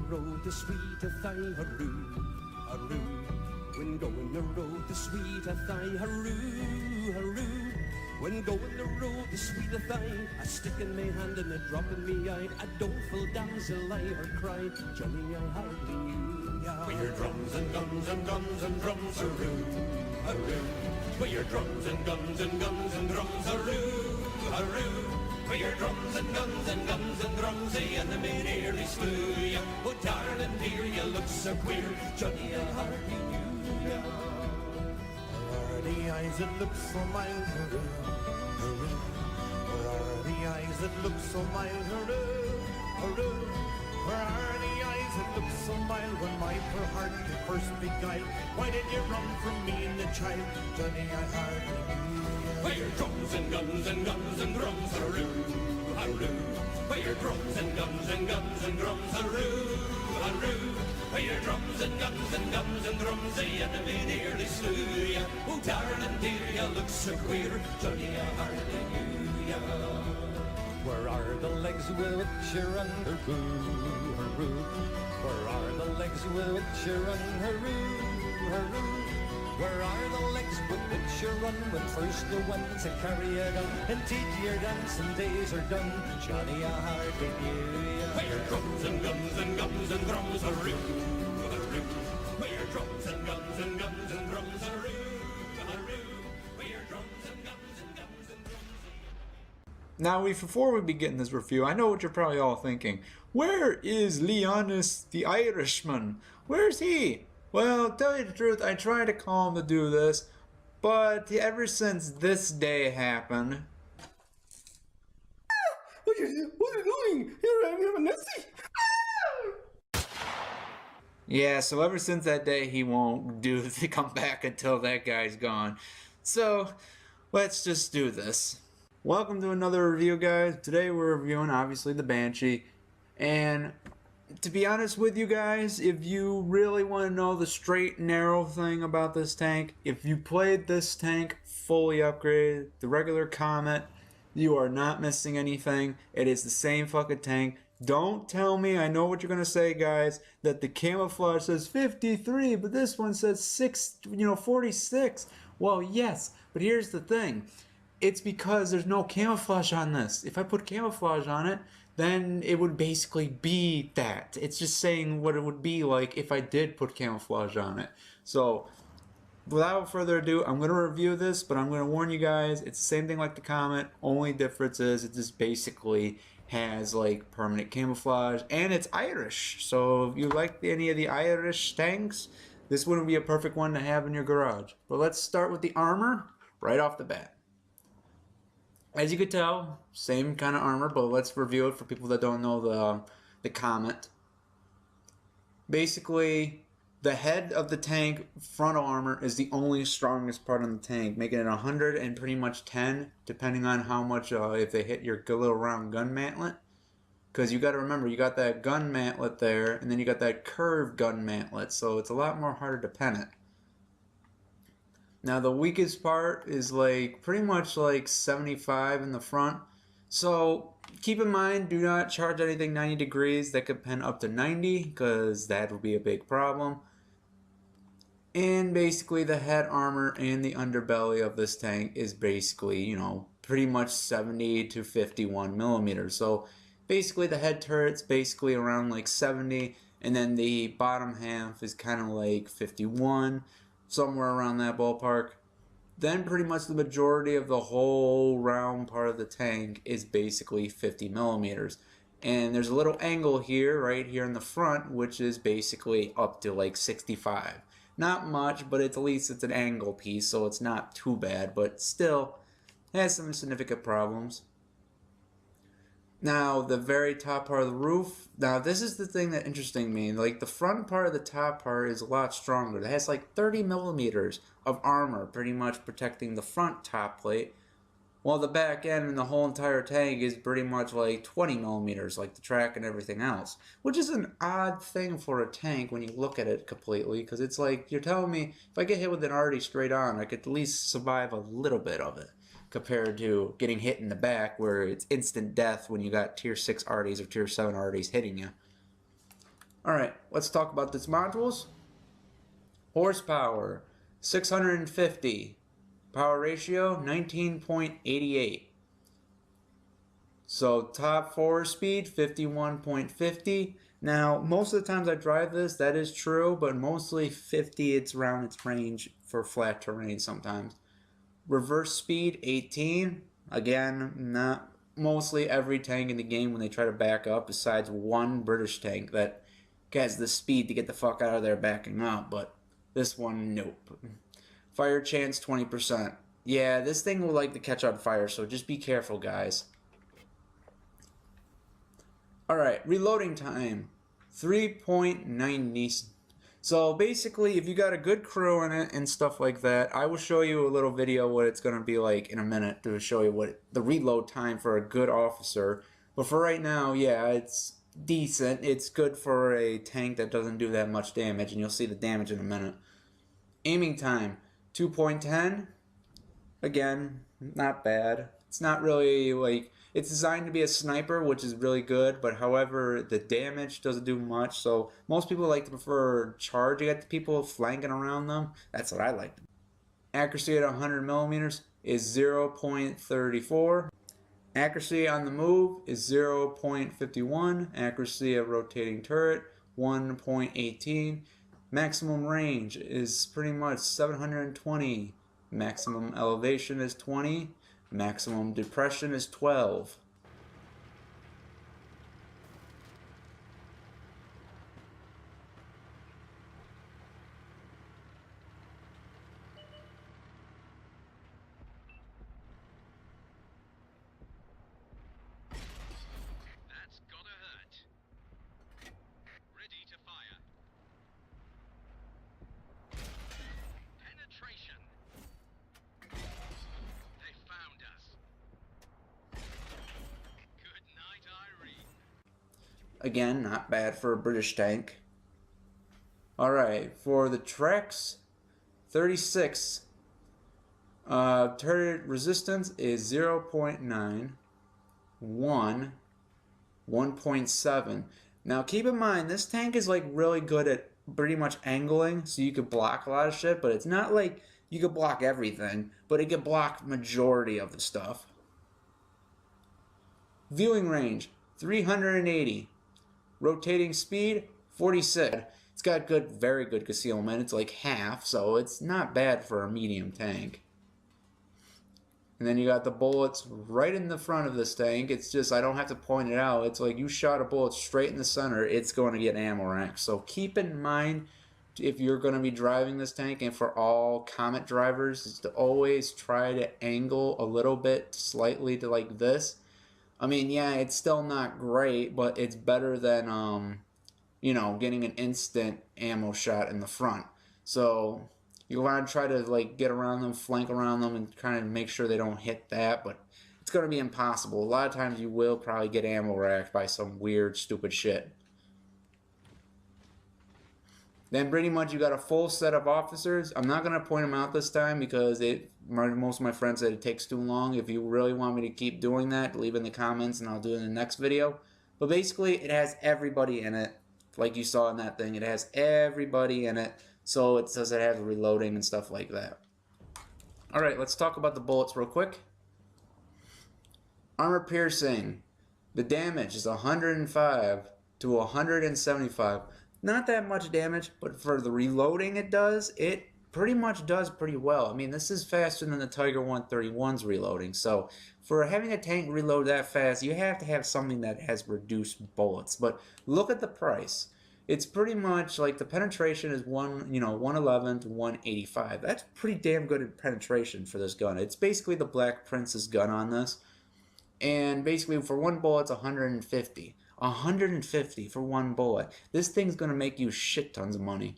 road to sweet a thigh, haroo, haroo. When going the road to sweet a thigh, haroo, haroo. When going the road to sweet a thigh, a stick in me hand and a drop in me eye, a doleful damsel I heard cry, Johnny, I hardly knew ya. We hear drums and guns and guns and drums, haroo, haroo. We hear drums and guns and guns and drums, haroo, haroo. We hear drums and guns and guns and drums, the enemy nearly slew ya. Oh, darling dear, you look so queer, Johnny, I hardly knew ya. Where are the eyes that look so mild, haroo, haroo? Where are the eyes that look so mild, haroo, haroo? Where are the eyes that look so mild when my poor heart you first beguiled? Why did you run from me and the child, Johnny, I hardly knew ya. We hear drums and guns and guns and drums, haroo, haroo. We hear drums and guns and guns and drums, haroo, haroo. We hear drums and guns and guns and drums, the enemy nearly slew ya. Oh, darling dear, you look so queer, Johnny, I hardly knew ya. Where are the legs with which you run, haroo, haroo? Where are the legs with which you run, haroo, haroo? Where are the legs with which you run when first you went to carry a gun? Indeed your dancing days are done, Johnny, I hardly knew ya. We hear drums and guns and guns and drums, haroo, haroo. We hear drums and guns and guns and drums, haroo, haroo. We hear drums and guns and guns and drums. Now, before we begin this review, I know what you're probably all thinking. Where is Leonis the Irishman? Where's he? Well, tell you the truth, I tried to call him to do this, but ever since this day happened... What are you doing? You're a Nazi! Yeah, so ever since that day, he won't come back until that guy's gone. So, let's just do this. Welcome to another review, guys. Today we're reviewing, obviously, the Banshee. And to be honest with you guys, if you really want to know the straight and narrow thing about this tank, if you played this tank fully upgraded, the regular Comet, you are not missing anything. It is the same fucking tank. Don't tell me, I know what you're going to say, guys, that the camouflage says 53, but this one says 46. Well, yes, but here's the thing. It's because there's no camouflage on this. If I put camouflage on it, then it would basically be that. It's just saying what it would be like if I did put camouflage on it. So, without further ado, I'm going to review this, but I'm going to warn you guys, it's the same thing like the Comet. Only difference is it just basically has like permanent camouflage, and it's Irish. So if you like any of the Irish tanks, this wouldn't be a perfect one to have in your garage. But let's start with the armor right off the bat. As you could tell, same kind of armor, but let's review it for people that don't know the Comet. Basically, the head of the tank frontal armor is the only strongest part on the tank, making it 100 and pretty much 10, depending on how much, if they hit your little round gun mantlet. Because you got to remember, you got that gun mantlet there, and then you got that curved gun mantlet, so it's a lot more harder to pen it. Now the weakest part is like pretty much like 75 in the front. So keep in mind, do not charge anything 90 degrees. That could pen up to 90 because that would be a big problem. And basically the head armor and the underbelly of this tank is basically, you know, pretty much 70 to 51 millimeters. So basically the head turret's basically around like 70, and then the bottom half is kind of like 51. Somewhere around that ballpark. Then pretty much the majority of the whole round part of the tank is basically 50 millimeters. And there's a little angle here, right here in the front, which is basically up to like 65. Not much, but at least it's an angle piece, so it's not too bad, but still has some significant problems. Now, the very top part of the roof, now this is the thing that interesting me. Like, the front part of the top part is a lot stronger. It has like 30 millimeters of armor pretty much protecting the front top plate, while the back end and the whole entire tank is pretty much like 20 millimeters, like the track and everything else. Which is an odd thing for a tank when you look at it completely, because it's like, you're telling me, if I get hit with an arty straight on, I could at least survive a little bit of it, compared to getting hit in the back where it's instant death when you got tier 6 arties or tier 7 arties hitting you. Alright, let's talk about these modules. Horsepower, 650. Power ratio, 19.88. So top 4 speed, 51.50. Now, most of the times I drive this, that is true, but mostly 50, it's around its range for flat terrain sometimes. Reverse speed, 18. Again, not mostly every tank in the game when they try to back up, besides one British tank that has the speed to get the fuck out of there backing up, but this one, nope. Fire chance, 20%. Yeah, this thing will like to catch on fire, so just be careful, guys. Alright, reloading time, 3.90. So basically, if you got a good crew in it and stuff like that, I will show you a little video what it's going to be like in a minute to show you what the reload time for a good officer. But for right now, yeah, it's decent. It's good for a tank that doesn't do that much damage, and you'll see the damage in a minute. Aiming time, 2.10. Again, not bad. It's not really like... It's designed to be a sniper, which is really good, but however, the damage doesn't do much, so most people like to prefer charging at the people flanking around them. That's what I like. Accuracy at 100 millimeters is 0.34. Accuracy on the move is 0.51. Accuracy of rotating turret, 1.18. Maximum range is pretty much 720. Maximum elevation is 20. Maximum depression is 12. That's gotta hurt. Ready to fire. Penetration. They found us. Good night, Irene. Again, not bad for a British tank. Alright, for the Trex, 36. Turret resistance is 0.9. 1.7. Now keep in mind, this tank is like really good at pretty much angling, so you could block a lot of shit, but it's not like you could block everything, but it could block majority of the stuff. Viewing range, 380. Rotating speed, 46. It's got good, very good concealment. It's like half, so it's not bad for a medium tank. And then you got the bullets right in the front of this tank. It's just, I don't have to point it out. It's like you shot a bullet straight in the center, it's going to get ammo rack. So keep in mind, if you're going to be driving this tank, and for all Comet drivers, is to always try to angle a little bit slightly to like this. I mean, yeah, it's still not great, but it's better than, you know, getting an instant ammo shot in the front. So you want to try to like get around them, flank around them, and kind of make sure they don't hit that, but it's going to be impossible. A lot of times you will probably get ammo racked by some weird, stupid shit. Then pretty much you got a full set of officers. I'm not going to point them out this time because most of my friends said it takes too long. If you really want me to keep doing that, leave in the comments and I'll do it in the next video. But basically it has everybody in it. Like you saw in that thing, it has everybody in it. So it says it has reloading and stuff like that. Alright, let's talk about the bullets real quick. Armor piercing. The damage is 105 to 175. Not that much damage, but for the reloading it pretty much does pretty well. I mean, this is faster than the Tiger 131's reloading. So for having a tank reload that fast, you have to have something that has reduced bullets. But look at the price. It's pretty much like the penetration is 111 to 185. That's pretty damn good at penetration for this gun. It's basically the Black Prince's gun on this. And basically for one bullet it's 150. 150 for one bullet. This thing's gonna make you shit tons of money.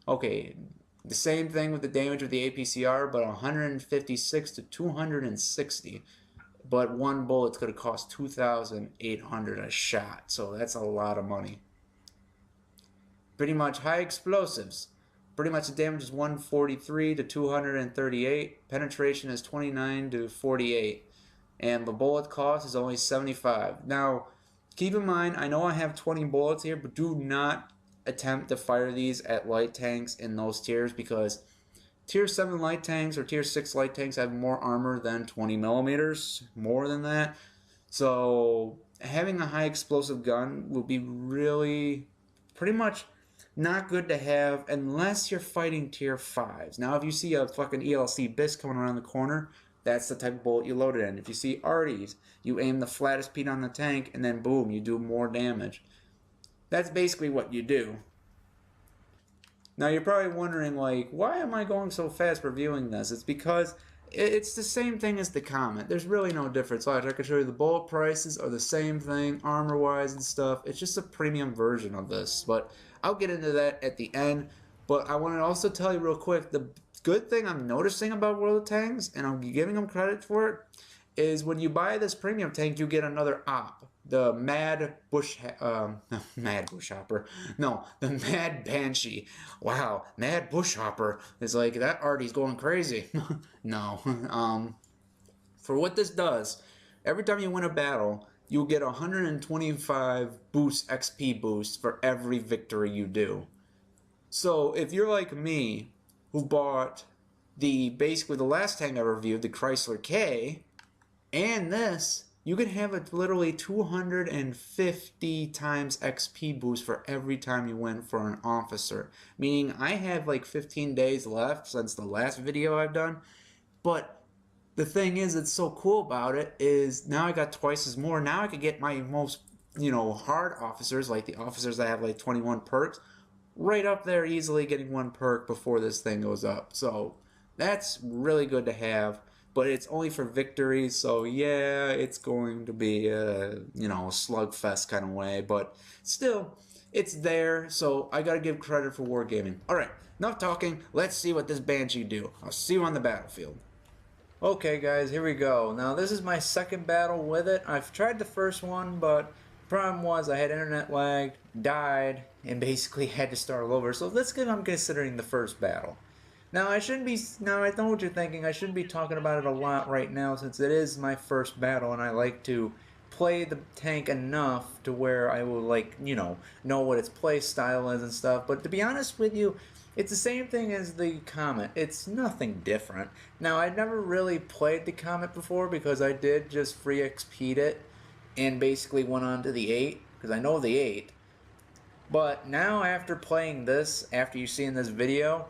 Okay, the same thing with the damage with the APCR, but 156 to 260. But one bullet's gonna cost 2,800 a shot, so that's a lot of money. Pretty much high explosives. Pretty much the damage is 143 to 238. Penetration is 29 to 48. And the bullet cost is only 75. Now, keep in mind, I know I have 20 bullets here, but do not attempt to fire these at light tanks in those tiers, because tier 7 light tanks or tier 6 light tanks have more armor than 20 millimeters, more than that. So having a high explosive gun will be really pretty much not good to have unless you're fighting tier 5s. Now if you see a fucking ELC BIS coming around the corner, that's the type of bullet you load it in. If you see arties, you aim the flattest peat on the tank and then boom, you do more damage. That's basically what you do. Now you're probably wondering, like, why am I going so fast reviewing this? It's because it's the same thing as the Comet. There's really no difference. Like, I can show you the bullet prices are the same thing, armor-wise and stuff. It's just a premium version of this. But I'll get into that at the end. But I want to also tell you real quick, the good thing I'm noticing about World of Tanks, and I'm giving them credit for it, is when you buy this premium tank, you get another op. The Mad Bushhopper. No, the Mad Banshee. Wow, Mad Bushhopper is like, that arty's going crazy. No. For what this does, every time you win a battle, you'll get 125 boost XP boosts for every victory you do. So if you're like me, who bought basically the last tank I reviewed, the Chrysler K, and this, you can have a literally 250 times XP boost for every time you win for an officer. Meaning I have like 15 days left since the last video I've done. But the thing is, it's so cool about it is now I got twice as more. Now I could get my most, hard officers, like the officers that have like 21 perks, right up there easily getting one perk before this thing goes up. So that's really good to have. But it's only for victories, so yeah, it's going to be a, slugfest kind of way. But still, it's there, so I gotta give credit for wargaming. Alright, enough talking, let's see what this Banshee do. I'll see you on the battlefield. Okay guys, here we go. Now this is my second battle with it. I've tried the first one, but the problem was I had internet lag, died, and basically had to start all over. So I'm considering the first battle. Now I know what you're thinking, I shouldn't be talking about it a lot right now since it is my first battle and I like to play the tank enough to where I will know what its play style is and stuff, but to be honest with you, it's the same thing as the Comet. It's nothing different. Now I've never really played the Comet before because I did just free XP'd it and basically went on to the 8, because I know the 8, but now after playing this, after you've seen this video,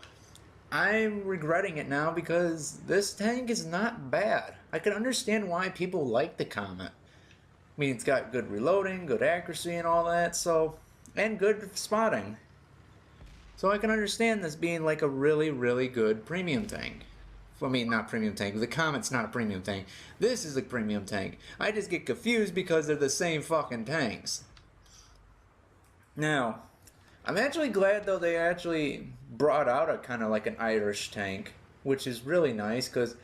I'm regretting it now because this tank is not bad. I can understand why people like the Comet. I mean, it's got good reloading, good accuracy and all that, and good spotting. So I can understand this being like a really, really good premium tank. I mean, not premium tank. The Comet's not a premium tank. This is a premium tank. I just get confused because they're the same fucking tanks. Now, I'm actually glad though they actually brought out a kind of like an Irish tank, which is really nice because,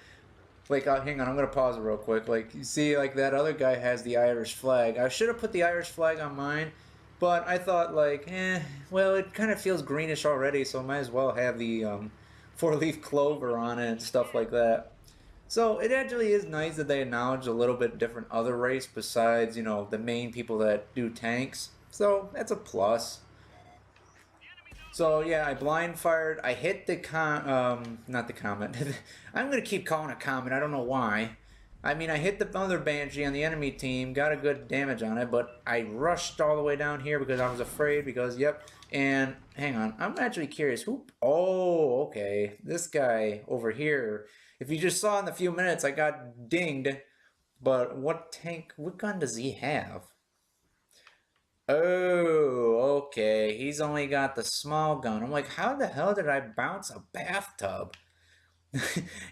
like, hang on, I'm gonna pause it real quick. Like, you see, like that other guy has the Irish flag. I should have put the Irish flag on mine, but I thought like, well, it kind of feels greenish already, so I might as well have the 4-leaf clover on it and stuff like that. So it actually is nice that they acknowledge a little bit different other race besides, the main people that do tanks. So that's a plus. So yeah, I blind fired. I hit the not the Comet. I'm gonna keep calling it Comet. I don't know why. I mean, I hit the other Banshee on the enemy team, got a good damage on it, but I rushed all the way down here because I was afraid. Because yep. And hang on, I'm actually curious. Who? Oh, okay. This guy over here. If you just saw in the few minutes, I got dinged. But what gun does he have? Oh, okay. He's only got the small gun. I'm like, how the hell did I bounce a bathtub?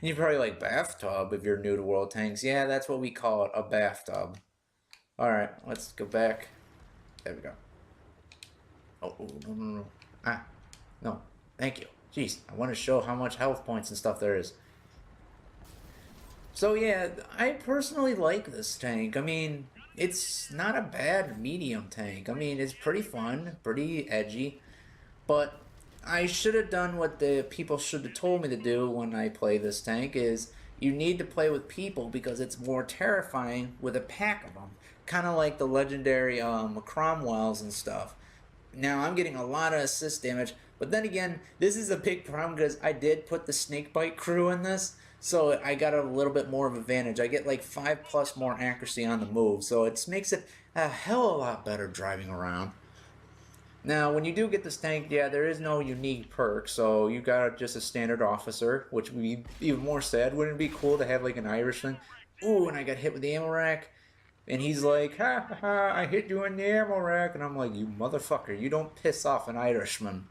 You're probably like, bathtub if you're new to World Tanks. Yeah, that's what we call it, a bathtub. Alright, let's go back. There we go. Oh, no. Ah, no. Thank you. Jeez, I want to show how much health points and stuff there is. So yeah, I personally like this tank. I mean, it's not a bad medium tank. I mean, it's pretty fun, pretty edgy, but I should have done what the people should have told me to do when I play this tank is you need to play with people because it's more terrifying with a pack of them. kind of like the legendary Cromwells and stuff. Now I'm getting a lot of assist damage, but then again, this is a big problem because I did put the Snakebite crew in this, so I got a little bit more of advantage. I get like 5+ more accuracy on the move, so it makes it a hell of a lot better driving around. Now, when you do get this tank, yeah, there is no unique perk, so you got just a standard officer, which would be even more sad. Wouldn't it be cool to have like an Irishman? Ooh, and I got hit with the ammo rack. And he's like, ha ha ha, I hit you in the ammo rack. And I'm like, you motherfucker, you don't piss off an Irishman.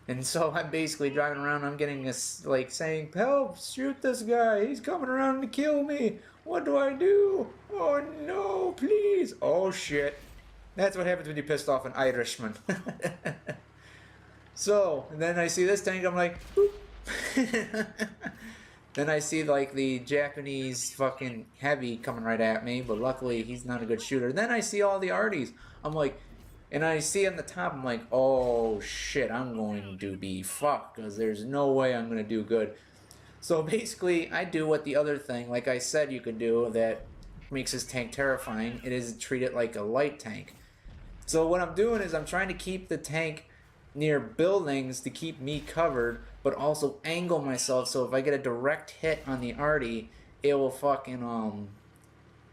And so I'm basically driving around, I'm getting this, like, saying, help, shoot this guy, he's coming around to kill me. What do I do? Oh no, please. Oh shit. That's what happens when you pissed off an Irishman. So, and then I see this tank, I'm like, boop. Then I see like the Japanese fucking heavy coming right at me, but luckily he's not a good shooter. Then I see all the arties. I'm like, and I see on the top, I'm like, oh shit, I'm going to be fucked because there's no way I'm going to do good. So basically, I do what the other thing, like I said you could do, that makes this tank terrifying. It is treat it like a light tank. So what I'm doing is I'm trying to keep the tank near buildings to keep me covered, but also angle myself so if I get a direct hit on the arty, it will fucking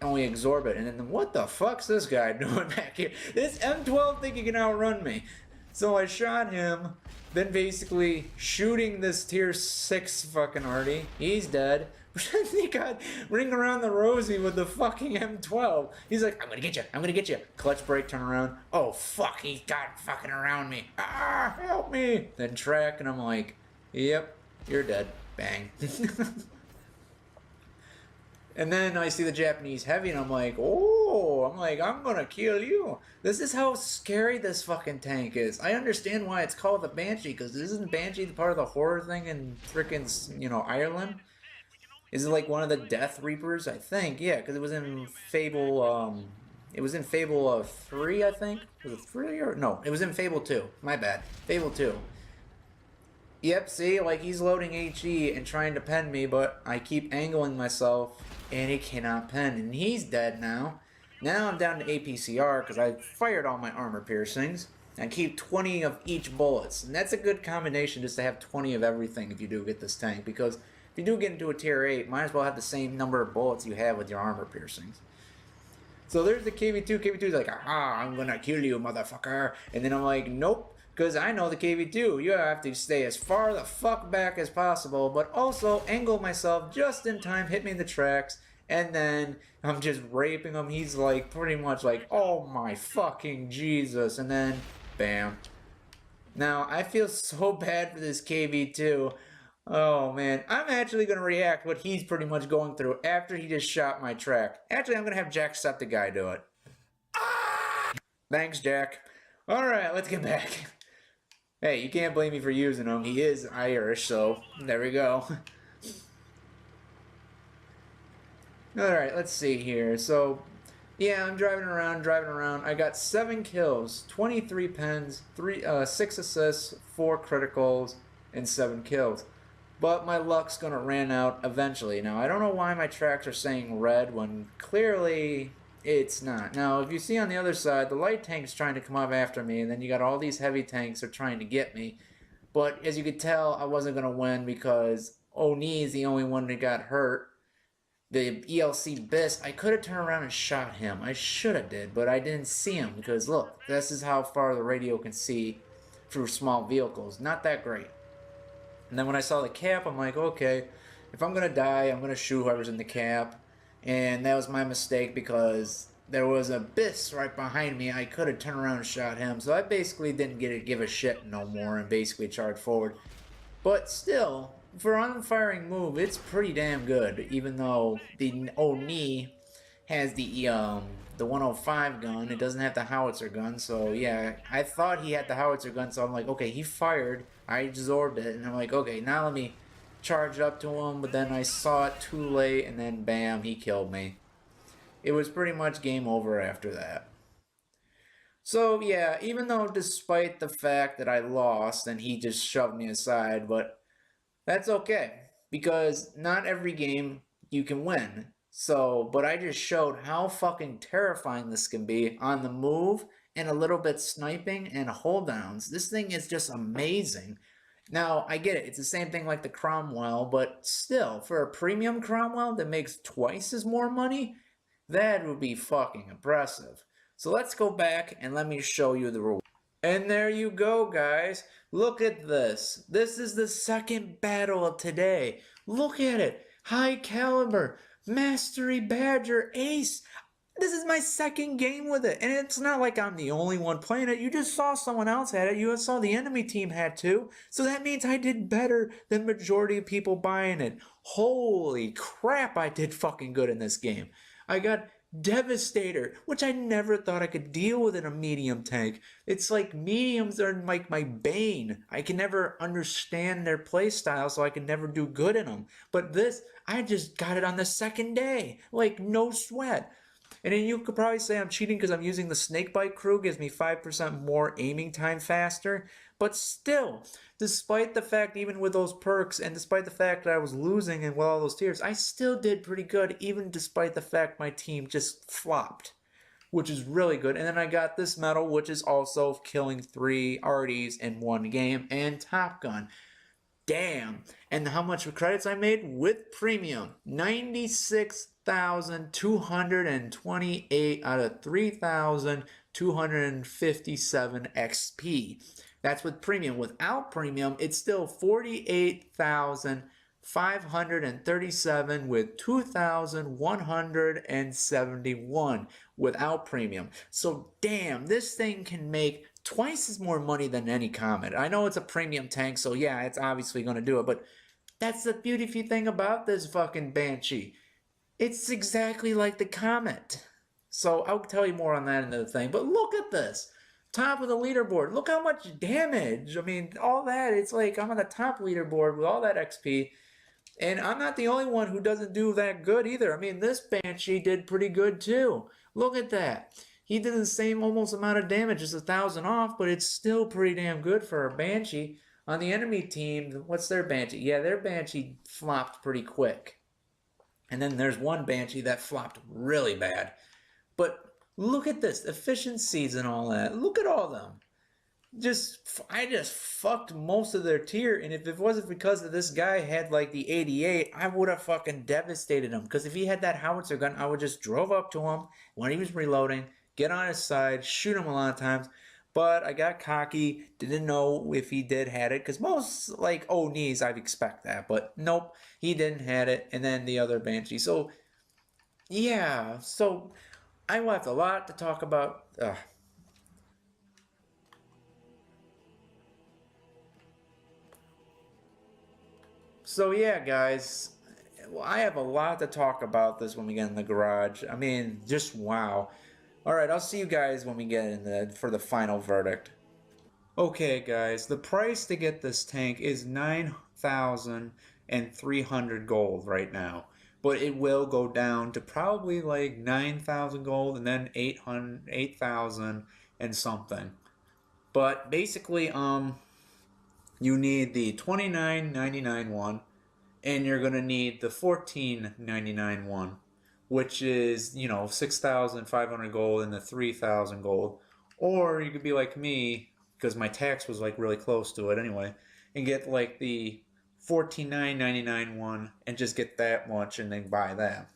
only absorb it. And then what the fuck's this guy doing back here? This M12 think he can outrun me. So I shot him, then basically shooting this tier 6 fucking arty. He's dead. But then he got ring around the rosy with the fucking M12. He's like, I'm gonna get you, I'm gonna get you. Clutch brake, turn around. Oh fuck, he got fucking around me. Ah, help me. Then track, and I'm like, yep, you're dead. Bang. And then I see the Japanese heavy, and I'm like, I'm gonna kill you. This is how scary this fucking tank is. I understand why it's called the Banshee, because isn't Banshee part of the horror thing in frickin', Ireland? Is it like one of the Death Reapers? I think, yeah, because it was in Fable, it was in Fable 3, I think? Was it 3 or? No, it was in Fable 2. My bad. Fable 2. Yep, see, like he's loading HE and trying to pen me, but I keep angling myself and he cannot pen, and he's dead now. Now I'm down to APCR because I fired all my armor piercings. I keep 20 of each bullets, and that's a good combination just to have 20 of everything if you do get this tank, because if you do get into a tier 8, might as well have the same number of bullets you have with your armor piercings. So there's the KV2. KV2's like, aha, I'm gonna kill you, motherfucker. And then I'm like, nope. Because I know the KV2, you have to stay as far the fuck back as possible, but also angle myself just in time, hit me in the tracks, and then I'm just raping him. He's like, pretty much like, oh my fucking Jesus, and then, bam. Now, I feel so bad for this KV2. Oh man, I'm actually going to react what he's pretty much going through after he just shot my track. Actually, I'm going to have Jacksepticeye do it. Thanks, Jack. Alright, let's get back. Hey, you can't blame me for using him. He is Irish, so there we go. Alright, let's see here. So, yeah, I'm driving around. I got 7 kills, 23 pens, 6 assists, 4 criticals, and 7 kills. But my luck's gonna run out eventually. Now, I don't know why my tracks are saying red when clearly it's not. Now, if you see on the other side, the light tank's trying to come up after me, and then you got all these heavy tanks that are trying to get me. But as you could tell, I wasn't going to win because Oni is the only one that got hurt. The ELC Biss, I could have turned around and shot him. I should have did, but I didn't see him because, look, this is how far the radio can see through small vehicles. Not that great. And then when I saw the cap, I'm like, okay, if I'm going to die, I'm going to shoot whoever's in the cap. And that was my mistake because there was a Biss right behind me. I could have turned around and shot him. So I basically didn't give a shit no more and basically charged forward. But still, for an unfiring move, it's pretty damn good. Even though the Oni has the 105 gun. It doesn't have the howitzer gun. So yeah, I thought he had the howitzer gun. So I'm like, okay, he fired. I absorbed it. And I'm like, okay, now let me charged up to him, but then I saw it too late, and then bam, he killed me. It was pretty much game over after that. So yeah, even though despite the fact that I lost and he just shoved me aside, but that's okay, because not every game you can win. So, but I just showed how fucking terrifying this can be on the move and a little bit sniping and hold downs. This thing is just amazing. Now, I get it. It's the same thing like the Cromwell, but still, for a premium Cromwell that makes twice as more money, that would be fucking impressive. So let's go back and let me show you the reward. And there you go, guys. Look at this. This is the second battle of today. Look at it. High caliber. Mastery Badger Ace. This is my second game with it. And it's not like I'm the only one playing it. You just saw someone else had it. You just saw the enemy team had too. So that means I did better than majority of people buying it. Holy crap, I did fucking good in this game. I got Devastator, which I never thought I could deal with in a medium tank. It's like mediums are like my bane. I can never understand their playstyle, so I can never do good in them. But this, I just got it on the second day. Like, no sweat. And then you could probably say I'm cheating because I'm using the Snakebite crew, gives me 5% more aiming time faster. But still, despite the fact, even with those perks, and despite the fact that I was losing and with all those tiers, I still did pretty good, even despite the fact my team just flopped, which is really good. And then I got this medal, which is also killing 3 RDs in one game, and Top Gun. Damn. And how much credits I made with premium? 96,228 out of 3,257 XP. That's with premium. Without premium, it's still 48,537 with 2,171 without premium. So damn, this thing can make twice as more money than any Comet. I know it's a premium tank, so yeah, it's obviously going to do it, but that's the beautiful thing about this fucking Banshee. It's exactly like the Comet. So I'll tell you more on that in the thing, but look at this. Top of the leaderboard. Look how much damage. I mean, all that, it's like I'm on the top leaderboard with all that XP. And I'm not the only one who doesn't do that good either. I mean, this Banshee did pretty good too. Look at that. He did the same almost amount of damage, just 1,000 off, but it's still pretty damn good for a Banshee. On the enemy team, what's their Banshee? Yeah, their Banshee flopped pretty quick. And then there's one Banshee that flopped really bad. But look at this, efficiencies and all that. Look at all of them. I just fucked most of their tier, and if it wasn't because of this guy had like the 88, I would have fucking devastated him. Because if he had that howitzer gun, I would just drove up to him when he was reloading, get on his side, shoot him a lot of times. But I got cocky, didn't know if he did had it, because most like O'Nees I'd expect that, but nope, he didn't had it. And then the other Banshee. So yeah, so I left a lot to talk about. So yeah, guys, well, I have a lot to talk about this when we get in the garage. I mean, just wow. All right, I'll see you guys when we get in for the final verdict. Okay, guys, the price to get this tank is 9,300 gold right now, but it will go down to probably like 9,000 gold and then 8,000 and something. But basically, you need the $29.99 one, and you're gonna need the $14.99 one, which is, you know, 6,500 gold and the 3,000 gold. Or you could be like me, because my tax was like really close to it anyway, and get like the $14.99 one and just get that much and then buy that.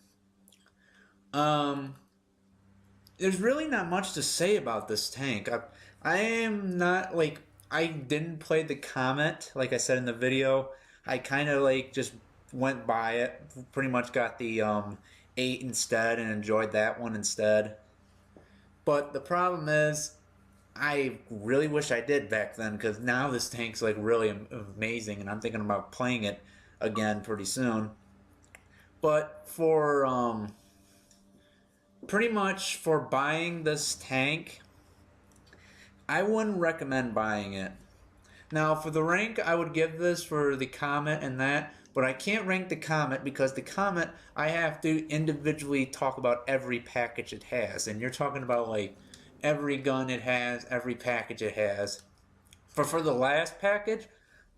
There's really not much to say about this tank. I am not like, I didn't play the Comet like I said in the video. I kind of like just went by it. Pretty much got the 8 instead and enjoyed that one instead. But the problem is, I really wish I did back then, because now this tank's like really amazing and I'm thinking about playing it again pretty soon. But for pretty much for buying this tank, I wouldn't recommend buying it. Now for the rank, I would give this for the Comet and that, but I can't rank the Comet because the Comet, I have to individually talk about every package it has. And you're talking about like every gun it has, every package it has. But for the last package,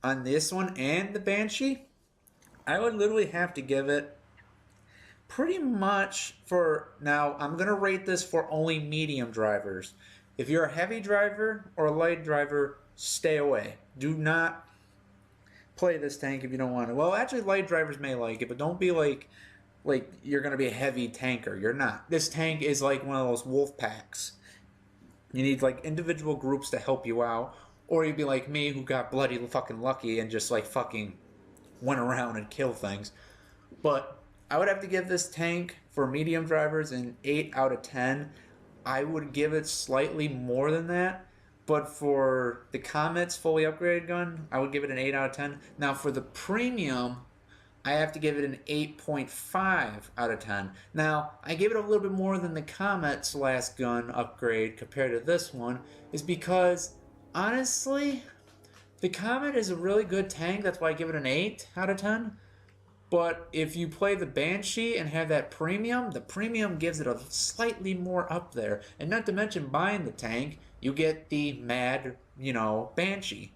on this one and the Banshee, I would literally have to give it pretty much for now. I'm gonna rate this for only medium drivers. If you're a heavy driver or a light driver, stay away. Do not play this tank if you don't want to. Well, actually, light drivers may like it, but don't be like you're gonna be a heavy tanker. You're not. This tank is like one of those wolf packs. You need like individual groups to help you out, or you'd be like me who got bloody fucking lucky and just like fucking went around and killed things. But I would have to give this tank for medium drivers an 8 out of 10. I would give it slightly more than that. But for the Comet's fully upgraded gun, I would give it an 8 out of 10. Now for the premium, I have to give it an 8.5 out of 10. Now, I gave it a little bit more than the Comet's last gun upgrade compared to this one, is because, honestly, the Comet is a really good tank. That's why I give it an 8 out of 10. But if you play the Banshee and have that premium, the premium gives it a slightly more up there. And not to mention buying the tank, you get the Mad, Banshee,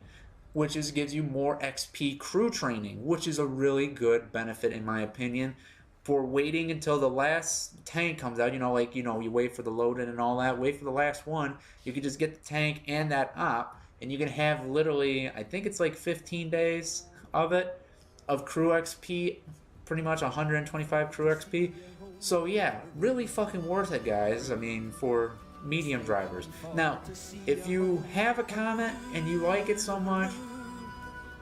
which gives you more XP crew training, which is a really good benefit in my opinion for waiting until the last tank comes out. You wait for the load-in and all that, wait for the last one. You can just get the tank and that op, and you can have literally, I think it's like 15 days of crew XP, pretty much 125 crew XP. So yeah, really fucking worth it, guys. I mean, for medium drivers. Now, if you have a Comet and you like it so much,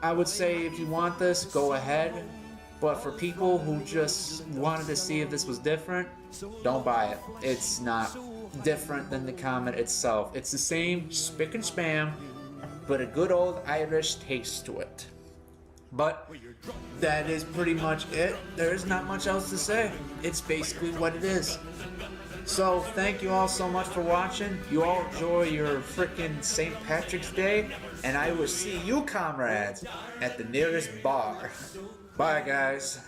I would say if you want this, go ahead. But for people who just wanted to see if this was different, don't buy it. It's not different than the Comet itself. It's the same spick and spam, but a good old Irish taste to it. But that is pretty much it. There's not much else to say. It's basically what it is. So thank you all so much for watching. You all enjoy your frickin' St. Patrick's Day, and I will see you comrades at the nearest bar. Bye guys.